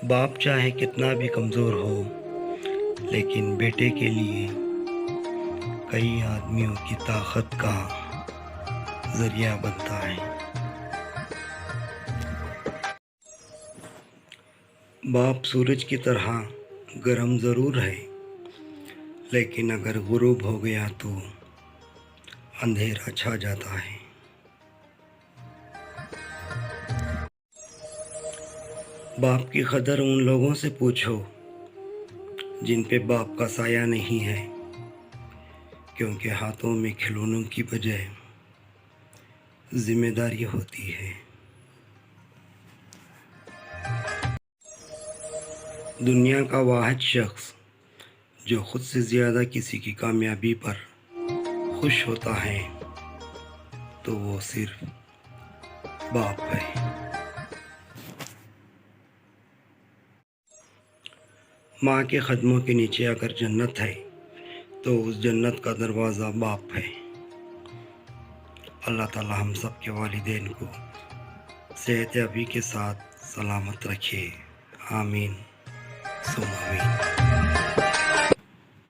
باپ چاہے کتنا بھی کمزور ہو، لیکن بیٹے کے لیے کئی آدمیوں کی طاقت کا ذریعہ بنتا ہے۔ باپ سورج کی طرح گرم ضرور ہے، لیکن اگر غروب ہو گیا تو اندھیرا چھا جاتا ہے۔ باپ کی قدر ان لوگوں سے پوچھو جن پہ باپ کا سایہ نہیں ہے، کیونکہ ہاتھوں میں کھلونوں کی بجائے ذمہ داری ہوتی ہے۔ دنیا کا واحد شخص جو خود سے زیادہ کسی کی کامیابی پر خوش ہوتا ہے تو وہ صرف باپ ہے۔ ماں کے قدموں کے نیچے اگر جنت ہے تو اس جنت کا دروازہ باپ ہے۔ اللہ تعالی ہم سب کے والدین کو صحت یابی کے ساتھ سلامت رکھے، آمین ثم آمین۔